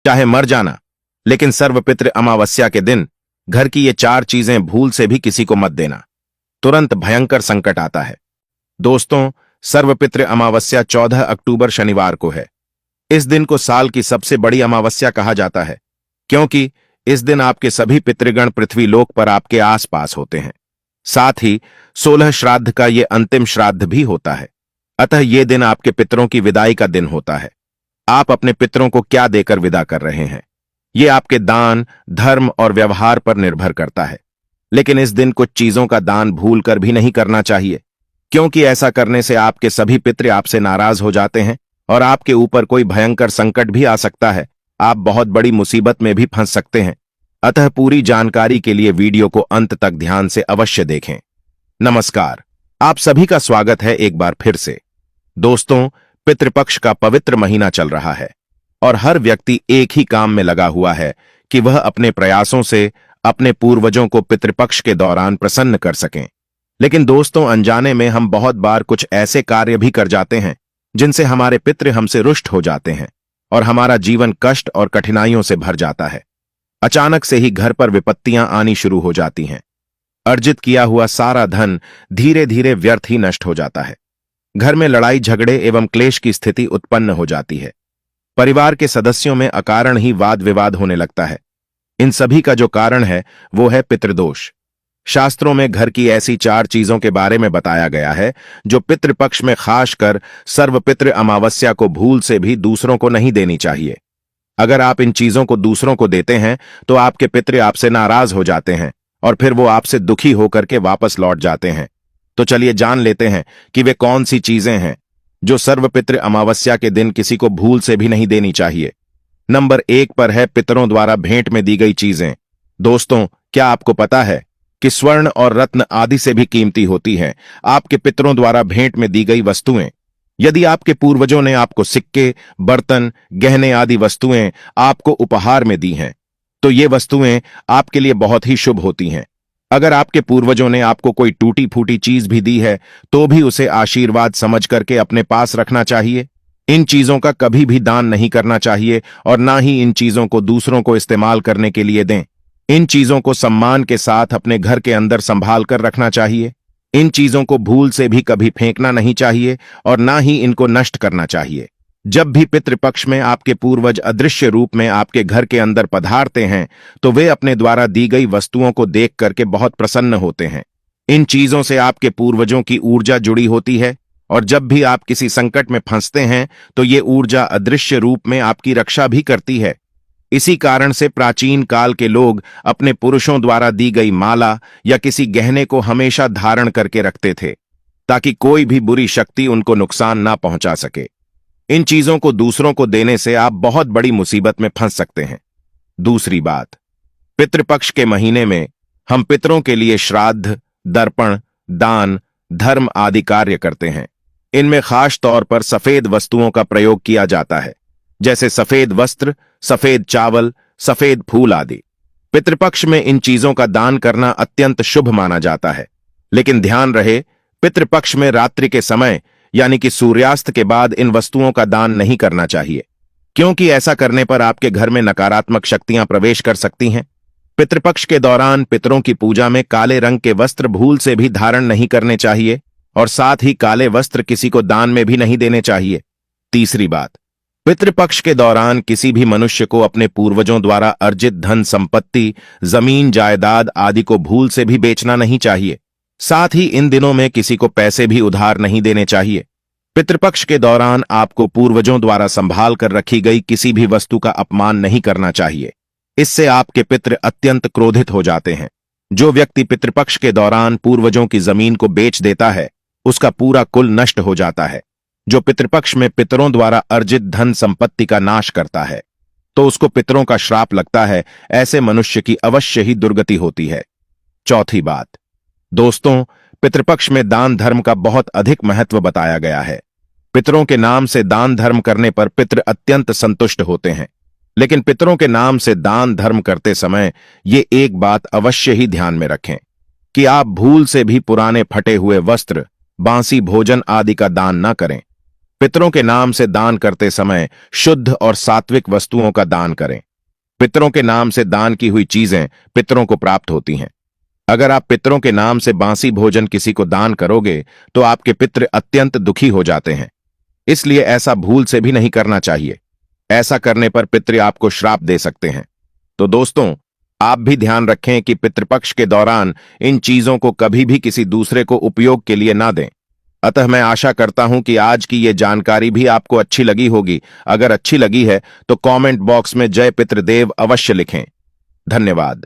चाहे मर जाना, लेकिन सर्वपितृ अमावस्या के दिन घर की ये 4 चीजें भूल से भी किसी को मत देना। तुरंत भयंकर संकट आता है। दोस्तों, सर्वपितृ अमावस्या 14 अक्टूबर शनिवार को है। इस दिन को साल की सबसे बड़ी अमावस्या कहा जाता है, क्योंकि इस दिन आपके सभी पितृगण पृथ्वी लोक पर आपके आसपास होते हैं। साथ ही 16 श्राद्ध का ये अंतिम श्राद्ध भी होता है। अतः ये दिन आपके पितरों की विदाई का दिन होता है। आप अपने पितरों को क्या देकर विदा कर रहे हैं, ये आपके दान, धर्म और व्यवहार पर निर्भर करता है। लेकिन इस दिन कुछ चीजों का दान भूल कर भी नहीं करना चाहिए, क्योंकि ऐसा करने से आपके सभी पितृ आपसे नाराज हो जाते हैं और आपके ऊपर कोई भयंकर संकट भी आ सकता है। आप बहुत बड़ी मुसीबत में भी फंस सकते हैं। अतः पूरी जानकारी के लिए वीडियो को अंत तक ध्यान से अवश्य देखें। नमस्कार, आप सभी का स्वागत है एक बार फिर से। दोस्तों, पितृपक्ष का पवित्र महीना चल रहा है और हर व्यक्ति एक ही काम में लगा हुआ है कि वह अपने प्रयासों से अपने पूर्वजों को पितृपक्ष के दौरान प्रसन्न कर सकें। लेकिन दोस्तों, अनजाने में हम बहुत बार कुछ ऐसे कार्य भी कर जाते हैं जिनसे हमारे पितृ हमसे रुष्ट हो जाते हैं और हमारा जीवन कष्ट और कठिनाइयों से भर जाता है। अचानक से ही घर पर विपत्तियां आनी शुरू हो जाती हैं। अर्जित किया हुआ सारा धन धीरे धीरे व्यर्थ ही नष्ट हो जाता है। घर में लड़ाई झगड़े एवं क्लेश की स्थिति उत्पन्न हो जाती है। परिवार के सदस्यों में अकारण ही वाद विवाद होने लगता है। इन सभी का जो कारण है वो है पितृदोष। शास्त्रों में घर की ऐसी 4 चीजों के बारे में बताया गया है जो पितृपक्ष में खासकर सर्वपितृ अमावस्या को भूल से भी दूसरों को नहीं देनी चाहिए। अगर आप इन चीजों को दूसरों को देते हैं तो आपके पितृ आपसे नाराज हो जाते हैं और फिर वो आपसे दुखी होकर के वापस लौट जाते हैं। तो चलिए जान लेते हैं कि वे कौन सी चीजें हैं जो सर्वपितृ अमावस्या के दिन किसी को भूल से भी नहीं देनी चाहिए। नंबर 1 पर है पितरों द्वारा भेंट में दी गई चीजें। दोस्तों, क्या आपको पता है कि स्वर्ण और रत्न आदि से भी कीमती होती हैं आपके पितरों द्वारा भेंट में दी गई वस्तुएं। यदि आपके पूर्वजों ने आपको सिक्के, बर्तन, गहने आदि वस्तुएं आपको उपहार में दी हैं, तो ये वस्तुएं आपके लिए बहुत ही शुभ होती हैं। अगर आपके पूर्वजों ने आपको कोई टूटी फूटी चीज भी दी है तो भी उसे आशीर्वाद समझ करके अपने पास रखना चाहिए। इन चीजों का कभी भी दान नहीं करना चाहिए और ना ही इन चीजों को दूसरों को इस्तेमाल करने के लिए दें। इन चीजों को सम्मान के साथ अपने घर के अंदर संभाल कर रखना चाहिए। इन चीजों को भूल से भी कभी फेंकना नहीं चाहिए और ना ही इनको नष्ट करना चाहिए। जब भी पितृपक्ष में आपके पूर्वज अदृश्य रूप में आपके घर के अंदर पधारते हैं तो वे अपने द्वारा दी गई वस्तुओं को देख करके बहुत प्रसन्न होते हैं। इन चीजों से आपके पूर्वजों की ऊर्जा जुड़ी होती है और जब भी आप किसी संकट में फंसते हैं तो ये ऊर्जा अदृश्य रूप में आपकी रक्षा भी करती है। इसी कारण से प्राचीन काल के लोग अपने पुरुषों द्वारा दी गई माला या किसी गहने को हमेशा धारण करके रखते थे ताकि कोई भी बुरी शक्ति उनको नुकसान ना पहुंचा सके। इन चीजों को दूसरों को देने से आप बहुत बड़ी मुसीबत में फंस सकते हैं। दूसरी बात, पितृपक्ष के महीने में हम पितरों के लिए श्राद्ध, दर्पण, दान, धर्म आदि कार्य करते हैं। इनमें खास तौर पर सफेद वस्तुओं का प्रयोग किया जाता है, जैसे सफेद वस्त्र, सफेद चावल, सफेद फूल आदि। पितृपक्ष में इन चीजों का दान करना अत्यंत शुभ माना जाता है। लेकिन ध्यान रहे, पितृपक्ष में रात्रि के समय यानी कि सूर्यास्त के बाद इन वस्तुओं का दान नहीं करना चाहिए, क्योंकि ऐसा करने पर आपके घर में नकारात्मक शक्तियां प्रवेश कर सकती हैं। पितृपक्ष के दौरान पितरों की पूजा में काले रंग के वस्त्र भूल से भी धारण नहीं करने चाहिए और साथ ही काले वस्त्र किसी को दान में भी नहीं देने चाहिए। तीसरी बात, पितृपक्ष के दौरान किसी भी मनुष्य को अपने पूर्वजों द्वारा अर्जित धन संपत्ति, जमीन जायदाद आदि को भूल से भी बेचना नहीं चाहिए। साथ ही इन दिनों में किसी को पैसे भी उधार नहीं देने चाहिए। पितृपक्ष के दौरान आपको पूर्वजों द्वारा संभाल कर रखी गई किसी भी वस्तु का अपमान नहीं करना चाहिए। इससे आपके पितृ अत्यंत क्रोधित हो जाते हैं। जो व्यक्ति पितृपक्ष के दौरान पूर्वजों की जमीन को बेच देता है उसका पूरा कुल नष्ट हो जाता है। जो पितृपक्ष में पितरों द्वारा अर्जित धन संपत्ति का नाश करता है तो उसको पितरों का श्राप लगता है। ऐसे मनुष्य की अवश्य ही दुर्गति होती है। चौथी बात, दोस्तों, पितृपक्ष में दान धर्म का बहुत अधिक महत्व बताया गया है। पितरों के नाम से दान धर्म करने पर पितृ अत्यंत संतुष्ट होते हैं। लेकिन पितरों के नाम से दान धर्म करते समय ये एक बात अवश्य ही ध्यान में रखें कि आप भूल से भी पुराने फटे हुए वस्त्र, बांसी भोजन आदि का दान न करें। पितरों के नाम से दान करते समय शुद्ध और सात्विक वस्तुओं का दान करें। पितरों के नाम से दान की हुई चीजें पितरों को प्राप्त होती हैं। अगर आप पितरों के नाम से बासी भोजन किसी को दान करोगे तो आपके पितृ अत्यंत दुखी हो जाते हैं। इसलिए ऐसा भूल से भी नहीं करना चाहिए। ऐसा करने पर पितृ आपको श्राप दे सकते हैं। तो दोस्तों, आप भी ध्यान रखें कि पितृपक्ष के दौरान इन चीजों को कभी भी किसी दूसरे को उपयोग के लिए ना दें। अतः मैं आशा करता हूं कि आज की ये जानकारी भी आपको अच्छी लगी होगी। अगर अच्छी लगी है तो कमेंट बॉक्स में जय पितृदेव अवश्य लिखें। धन्यवाद।